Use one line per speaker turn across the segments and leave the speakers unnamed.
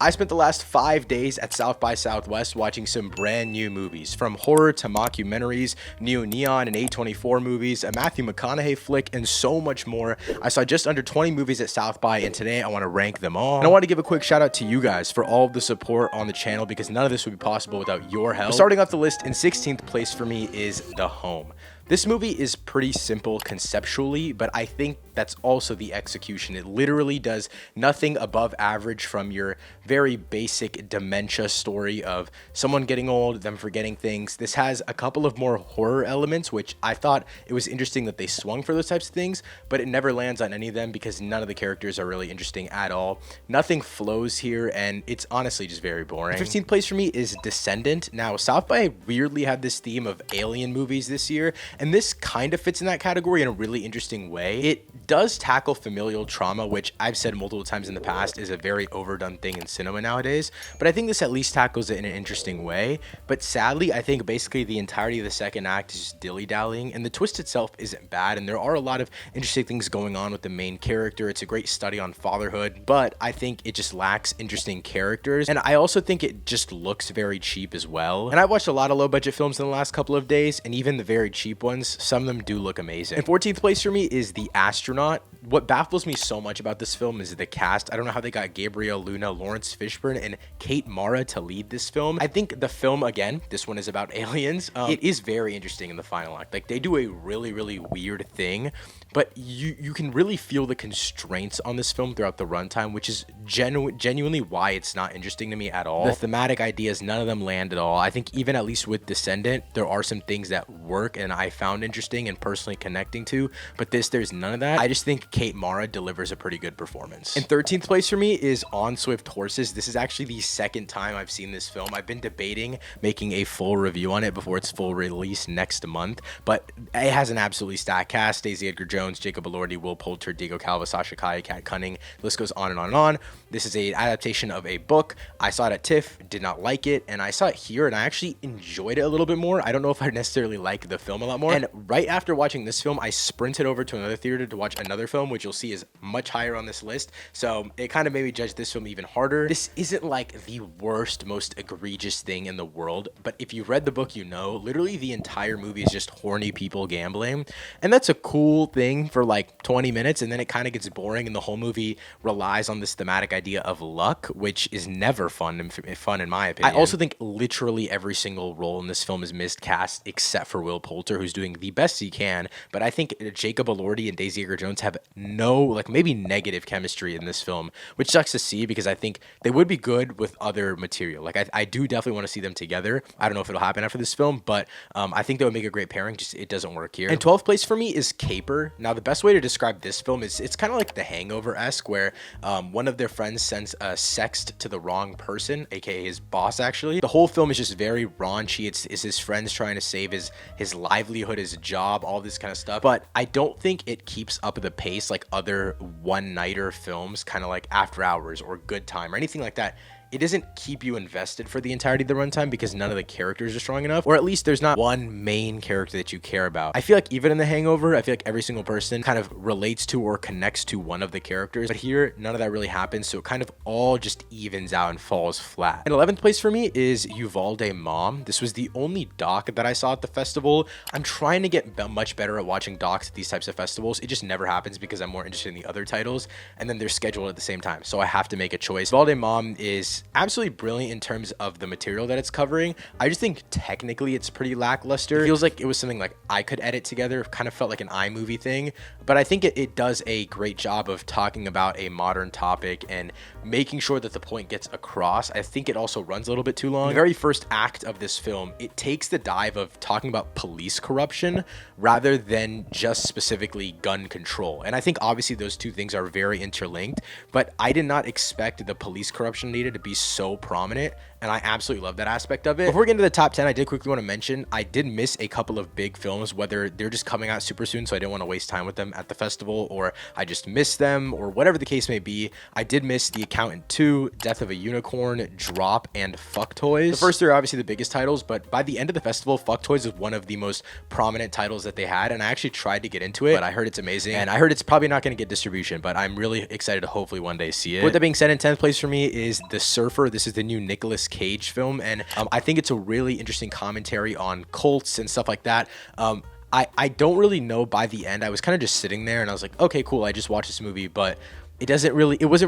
I spent the last 5 days at South by Southwest watching some brand new movies, from horror to mockumentaries, Neo Neon and A24 movies, a Matthew McConaughey flick, and so much more. I saw just under 20 movies at South by, and today I want to rank them all. And I want to give a quick shout out to you guys for all of the support on the channel, because none of this would be possible without your help. Starting off the list, in 16th place for me is The Home. This movie is pretty simple conceptually, but I think that's also the execution. It literally does nothing above average, from your very basic dementia story of someone getting old, them forgetting things. This has a couple of more horror elements, which I thought it was interesting that they swung for those types of things, but it never lands on any of them because none of the characters are really interesting at all. Nothing flows here, and it's honestly just very boring. 15th place for me is Descendant. Now, South by weirdly had this theme of alien movies this year, and this kind of fits in that category in a really interesting way. It does tackle familial trauma, which I've said multiple times in the past is a very overdone thing in cinema nowadays, but I think this at least tackles it in an interesting way. But sadly, I think basically the entirety of the second act is just dilly-dallying, and the twist itself isn't bad, and there are a lot of interesting things going on with the main character. It's a great study on fatherhood, but I think it just lacks interesting characters, and I also think it just looks very cheap as well. And I've watched a lot of low-budget films in the last couple of days, and even the very cheap ones, some of them do look amazing. And 14th place for me is The Astronaut. What baffles me so much about this film is the cast. I don't know how they got Gabriel Luna, Lawrence Fishburne, and Kate Mara to lead this film. I think the film, again, this one is about aliens. It is very interesting in the final act. Like, they do a really, really weird thing, but you can really feel the constraints on this film throughout the runtime, which is genuinely why it's not interesting to me at all. The thematic ideas, none of them land at all. I think even at least with Descendant, there are some things that work and I found interesting and personally connecting to, but there's none of that. I just think Kate Mara delivers a pretty good performance. In 13th place for me is On Swift Horses. This is actually the second time I've seen this film. I've been debating making a full review on it before its full release next month, but it has an absolutely stacked cast. Stacey Edgar Jones, Jacob Elordi, Will Poulter, Diego Calva, Sasha Kai, Kat Cunning. The list goes on and on and on. This is an adaptation of a book. I saw it at TIFF, did not like it, and I saw it here and I actually enjoyed it a little bit more. I don't know if I necessarily like the film a lot more. And right after watching this film, I sprinted over to another theater to watch another film, which you'll see is much higher on this list. So it kind of made me judge this film even harder. This isn't like the worst, most egregious thing in the world, but if you read the book, you know, literally the entire movie is just horny people gambling. And that's a cool thing for like 20 minutes, and then it kind of gets boring, and the whole movie relies on this thematic idea of luck, which is never fun in my opinion. I also think literally every single role in this film is miscast except for Will Poulter, who's doing the best he can, but I think Jacob Elordi and Daisy Edgar Jones have no, like, maybe negative chemistry in this film, which sucks to see because I think they would be good with other material. Like, I do definitely want to see them together. I don't know if it'll happen after this film, but I think they would make a great pairing, just it doesn't work here. And 12th place for me is Caper. Now, the best way to describe this film is it's kind of like The Hangover-esque, where one of their friends sends a sext to the wrong person, aka his boss, actually. The whole film is just very raunchy. It's his friends trying to save his livelihood, his job, all this kind of stuff. But I don't think it keeps up the pace like other one-nighter films, kind of like After Hours or Good Time or anything like that. It doesn't keep you invested for the entirety of the runtime because none of the characters are strong enough, or at least there's not one main character that you care about. I feel like even in The Hangover, I feel like every single person kind of relates to or connects to one of the characters, but here none of that really happens, so it kind of all just evens out and falls flat. In 11th place for me is Uvalde Mom. This was the only doc that I saw at the festival. I'm trying to get much better at watching docs at these types of festivals. It just never happens because I'm more interested in the other titles, and then they're scheduled at the same time, so I have to make a choice. Uvalde Mom is absolutely brilliant in terms of the material that it's covering. I just think technically it's pretty lackluster. It feels like it was something like I could edit together, kind of felt like an iMovie thing, but I think it does a great job of talking about a modern topic and making sure that the point gets across. I think it also runs a little bit too long. The very first act of this film, it takes the dive of talking about police corruption rather than just specifically gun control. And I think obviously those two things are very interlinked, but I did not expect the police corruption needed to be so prominent, and I absolutely love that aspect of it. Before we get into the top 10, I did quickly want to mention I did miss a couple of big films, whether they're just coming out super soon so I didn't want to waste time with them at the festival, or I just missed them, or whatever the case may be. I did miss The Accountant 2, Death of a Unicorn, Drop, and Fuck Toys. The first three are obviously the biggest titles, but by the end of the festival, Fuck Toys is one of the most prominent titles that they had, and I actually tried to get into it, but I heard it's amazing, and I heard it's probably not going to get distribution, but I'm really excited to hopefully one day see it. With that being said, in 10th place for me is The Surfer. This is the new Nicolas Cage film, and I think it's a really interesting commentary on cults and stuff like that. I don't really know by the end. I was kind of just sitting there and I was like, okay, cool. I just watched this movie, but it wasn't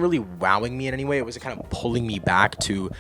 really wowing me in any way. It wasn't kind of pulling me back to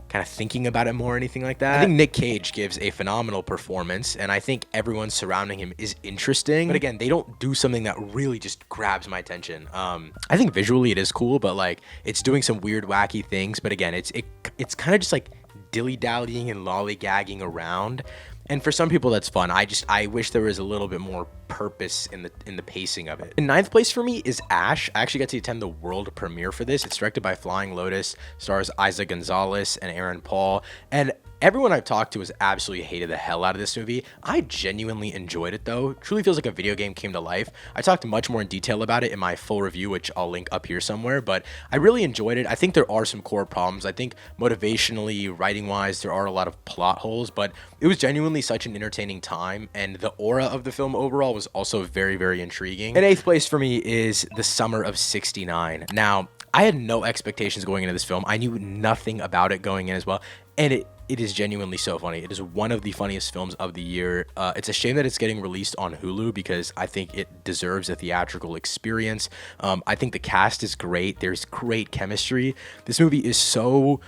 kind of thinking about it more or anything like that. I think Nick Cage gives a phenomenal performance, and I think everyone surrounding him is interesting. But again, they don't do something that really just grabs my attention. I think visually it is cool, but like it's doing some weird, wacky things. But again, it's kind of just like dilly-dallying and lollygagging around. And for some people, that's fun. I wish there was a little bit more purpose in the pacing of it. In ninth place for me is Ash. I actually got to attend the world premiere for this. It's directed by Flying Lotus, stars Isa Gonzalez and Aaron Paul. And everyone I've talked to has absolutely hated the hell out of this movie. I genuinely enjoyed it though. It truly feels like a video game came to life. I talked much more in detail about it in my full review, which I'll link up here somewhere, but I really enjoyed it. I think there are some core problems. I think motivationally, writing-wise, there are a lot of plot holes, but it was genuinely such an entertaining time, and the aura of the film overall was also very, very intriguing. And eighth place for me is The Summer of '69. Now, I had no expectations going into this film. I knew nothing about it going in as well, and it is genuinely so funny. It is one of the funniest films of the year. It's a shame that it's getting released on Hulu because I think it deserves a theatrical experience. I think the cast is great. There's great chemistry. This movie is so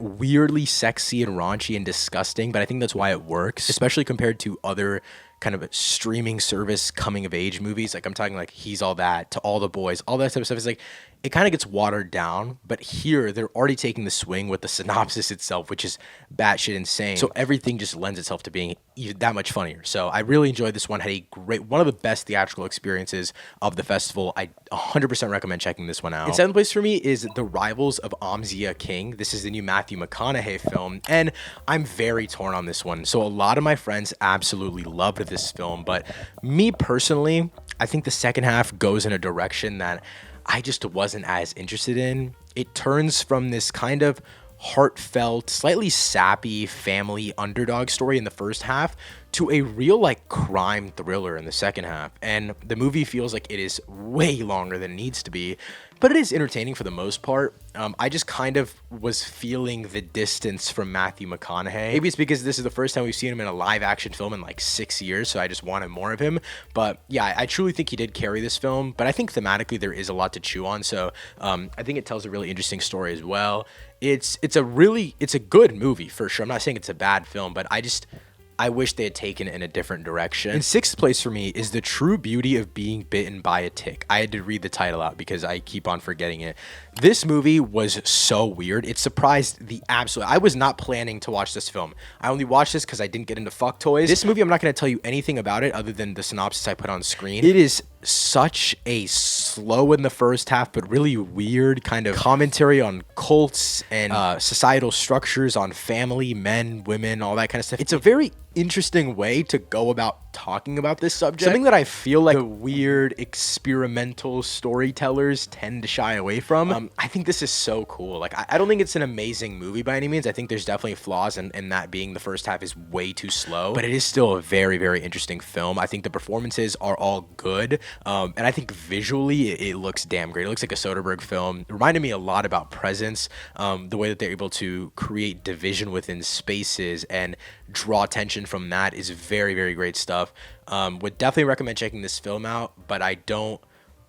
weirdly sexy and raunchy and disgusting, but I think that's why it works, especially compared to other kind of streaming service coming of age movies. Like I'm talking like He's All That, To All the Boys, all that type of stuff. It's like it kind of gets watered down, but here they're already taking the swing with the synopsis itself, which is batshit insane. So everything just lends itself to being even that much funnier. So I really enjoyed this one. Had a one of the best theatrical experiences of the festival. I 100% recommend checking this one out. In seventh place for me is The Rivals of Amzia King. This is the new Matthew McConaughey film, and I'm very torn on this one. So a lot of my friends absolutely loved this film, but me personally, I think the second half goes in a direction that I just wasn't as interested in. It turns from this kind of heartfelt, slightly sappy family underdog story in the first half to a real like crime thriller in the second half. And the movie feels like it is way longer than it needs to be, but it is entertaining for the most part. I just kind of was feeling the distance from Matthew McConaughey. Maybe it's because this is the first time we've seen him in a live action film in like 6 years, so I just wanted more of him. But yeah, I truly think he did carry this film, but I think thematically there is a lot to chew on, so I think it tells a really interesting story as well. It's a good movie for sure. I'm not saying it's a bad film, but I wish they had taken it in a different direction. In sixth place for me is The True Beauty of Being Bitten by a Tick. I had to read the title out because I keep on forgetting it. This movie was so weird. It surprised the absolute. I was not planning to watch this film. I only watched this because I didn't get into fuck toys. This movie, I'm not going to tell you anything about it other than the synopsis I put on screen. It is such a slow in the first half, but really weird kind of commentary on cults and societal structures, on family, men, women, all that kind of stuff. It's a very interesting way to go about talking about this subject. Something that I feel like the weird experimental storytellers tend to shy away from. I think this is so cool. Like, I don't think it's an amazing movie by any means. I think there's definitely flaws in that being the first half is way too slow, but it is still a very, very interesting film. I think the performances are all good. And I think visually it looks damn great. It looks like a Soderbergh film. It reminded me a lot about Presence, the way that they're able to create division within spaces and draw attention from that is very, very great stuff. Would definitely recommend checking this film out, but I don't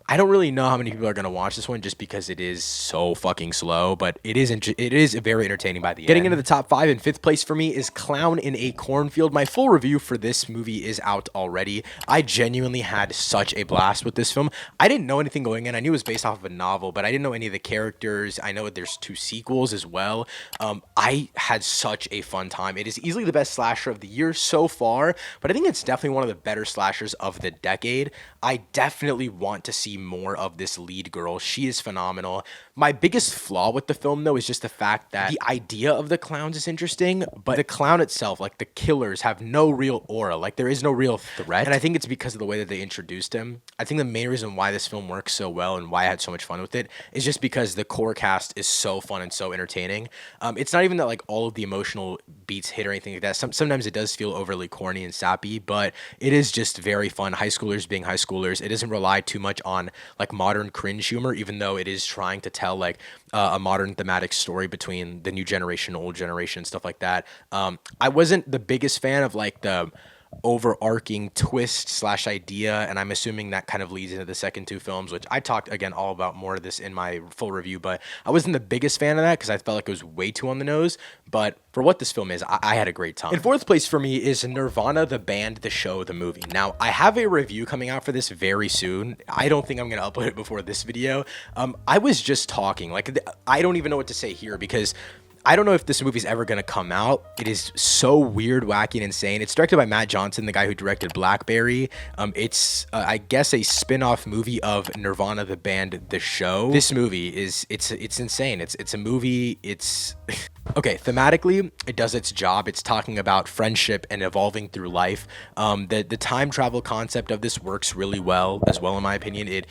really know how many people are going to watch this one just because it is so fucking slow, but it is very entertaining by the end. Getting into the top 5, in fifth place for me is Clown in a Cornfield. My full review for this movie is out already. I genuinely had such a blast with this film. I didn't know anything going in. I knew it was based off of a novel, but I didn't know any of the characters. I know there's 2 sequels as well. I had such a fun time. It is easily the best slasher of the year so far, but I think it's definitely one of the better slashers of the decade. I definitely want to see more of this lead girl. She is phenomenal. My biggest flaw with the film, though, is just the fact that the idea of the clowns is interesting, but the clown itself, like the killers, have no real aura. Like, there is no real threat. And I think it's because of the way that they introduced him. I think the main reason why this film works so well and why I had so much fun with it is just because the core cast is so fun and so entertaining. It's not even that like all of the emotional beats hit or anything like that. Sometimes it does feel overly corny and sappy, but it is just very fun. High schoolers being high schoolers. It doesn't rely too much on on like modern cringe humor, even though it is trying to tell like a modern thematic story between the new generation, old generation, stuff like that. I wasn't the biggest fan of like the overarching twist slash idea, and I'm assuming that kind of leads into the second two films, which I talked again all about more of this in my full review, but I wasn't the biggest fan of that because I felt like it was way too on the nose. But for what this film is, I had a great time. In fourth place for me is Nirvana, the band, the show, the movie. Now, I have a review coming out for this very soon. I don't think I'm going to upload it before this video. I was just talking, like, I don't even know what to say here because I don't know if this movie's ever going to come out. It is so weird, wacky, and insane. It's directed by Matt Johnson, the guy who directed Blackberry. It's, I guess, a spin-off movie of Nirvana, the band, the show. This movie is, it's insane. It's a movie, it's... Okay, thematically, it does its job. It's talking about friendship and evolving through life. The time travel concept of this works really well, as well, in my opinion.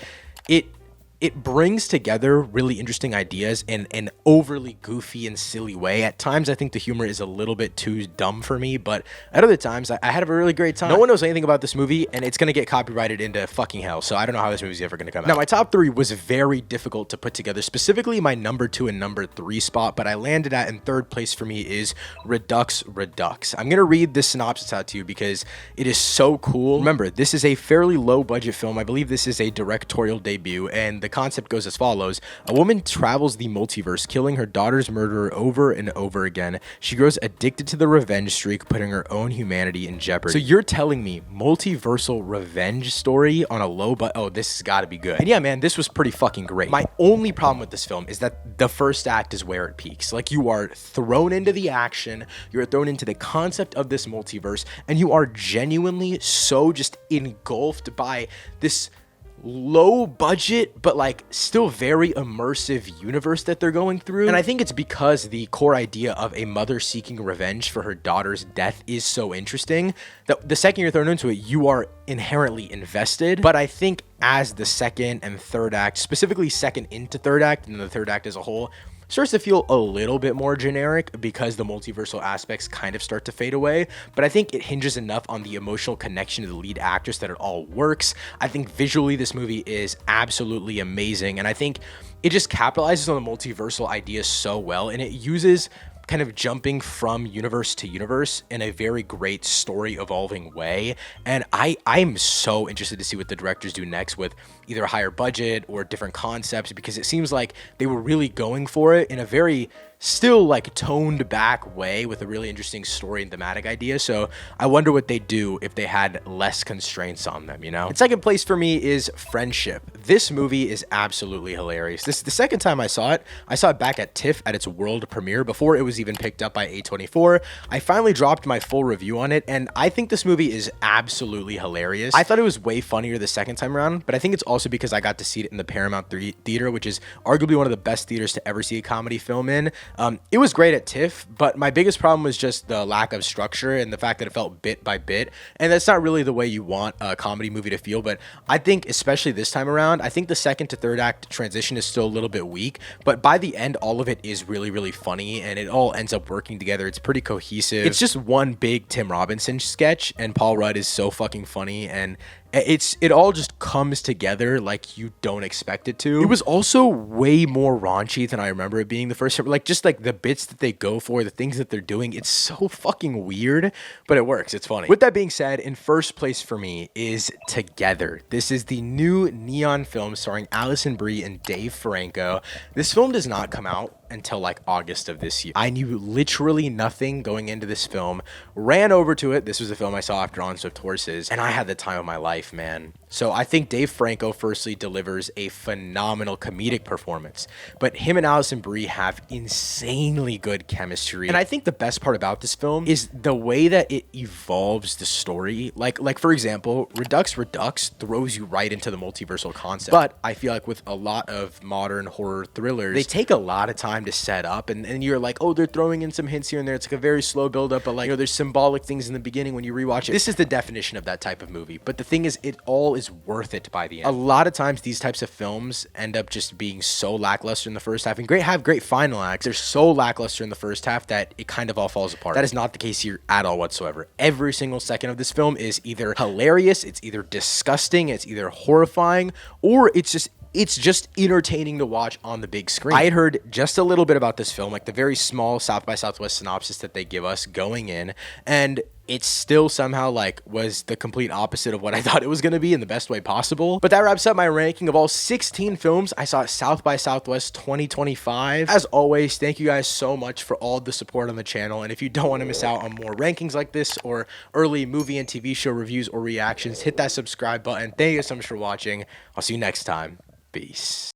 It brings together really interesting ideas in an overly goofy and silly way. At times, I think the humor is a little bit too dumb for me, but at other times, I had a really great time. No one knows anything about this movie, and it's going to get copyrighted into fucking hell, so I don't know how this movie's ever going to come out. Now, my top three was very difficult to put together, specifically my number 2 and number 3 spot, but I landed at in third place for me is Redux. I'm going to read this synopsis out to you because it is so cool. Remember, this is a fairly low-budget film. I believe this is a directorial debut, and the concept goes as follows. A woman travels the multiverse, killing her daughter's murderer over and over again. She grows addicted to the revenge streak, putting her own humanity in jeopardy. So you're telling me multiversal revenge story on a low budget? Oh, this has got to be good. And yeah, man, this was pretty fucking great. My only problem with this film is that the first act is where it peaks. Like, you are thrown into the action, you're thrown into the concept of this multiverse, and you are genuinely so just engulfed by this low budget but like still very immersive universe that they're going through. And I think it's because the core idea of a mother seeking revenge for her daughter's death is so interesting that the second you're thrown into it, you are inherently invested. But I think as the second and third act, specifically second into third act and the third act as a whole, starts to feel a little bit more generic because the multiversal aspects kind of start to fade away. But I think it hinges enough on the emotional connection to the lead actress that it all works. I think visually this movie is absolutely amazing, and I think it just capitalizes on the multiversal idea so well, and it uses kind of jumping from universe to universe in a very great story evolving way. And I'm so interested to see what the directors do next with either a higher budget or different concepts, because it seems like they were really going for it in a very still like toned back way with a really interesting story and thematic idea. So I wonder what they do if they had less constraints on them, you know? And second place for me is Friendship. This movie is absolutely hilarious. This is the second time I saw it back at TIFF at its world premiere before it was even picked up by A24. I finally dropped my full review on it, and I think this movie is absolutely hilarious. I thought it was way funnier the second time around, but I think it's also because I got to see it in the Paramount Theater, which is arguably one of the best theaters to ever see a comedy film in. It was great at TIFF, but my biggest problem was just the lack of structure and the fact that it felt bit by bit, and that's not really the way you want a comedy movie to feel. But I think, especially this time around, I think the second to third act transition is still a little bit weak, but by the end, all of it is really, really funny, and it all ends up working together. It's pretty cohesive. It's just one big Tim Robinson sketch, and Paul Rudd is so fucking funny, and it all just comes together like you don't expect it to. It was also way more raunchy than I remember it being the first time. Like, just like the bits that they go for, the things that they're doing, it's so fucking weird, but it works. It's funny. With that being said, in first place for me is Together. This is the new Neon film starring Alison Brie and Dave Franco. This film does not come out until like August of this year. I knew literally nothing going into this film, ran over to it. This was a film I saw after On Swift Horses, and I had the time of my life, man. So I think Dave Franco firstly delivers a phenomenal comedic performance, but him and Alison Brie have insanely good chemistry. And I think the best part about this film is the way that it evolves the story. Like for example, Redux throws you right into the multiversal concept. But I feel like with a lot of modern horror thrillers, they take a lot of time time to set up, and you're like, oh, they're throwing in some hints here and there. It's like a very slow build up, but like, you know, there's symbolic things in the beginning when you rewatch it. This is the definition of that type of movie. But the thing is, it all is worth it by the end. A lot of times these types of films end up just being so lackluster in the first half and have great final acts. They're so lackluster in the first half that it kind of all falls apart. That is not the case here at all whatsoever. Every single second of this film is either hilarious, it's either disgusting, it's either horrifying, or it's just entertaining to watch on the big screen. I had heard just a little bit about this film, like the very small South by Southwest synopsis that they give us going in, and it still somehow like was the complete opposite of what I thought it was going to be in the best way possible. But that wraps up my ranking of all 16 films I saw at South by Southwest 2025. As always, thank you guys so much for all the support on the channel. And if you don't want to miss out on more rankings like this or early movie and TV show reviews or reactions, hit that subscribe button. Thank you so much for watching. I'll see you next time. Peace.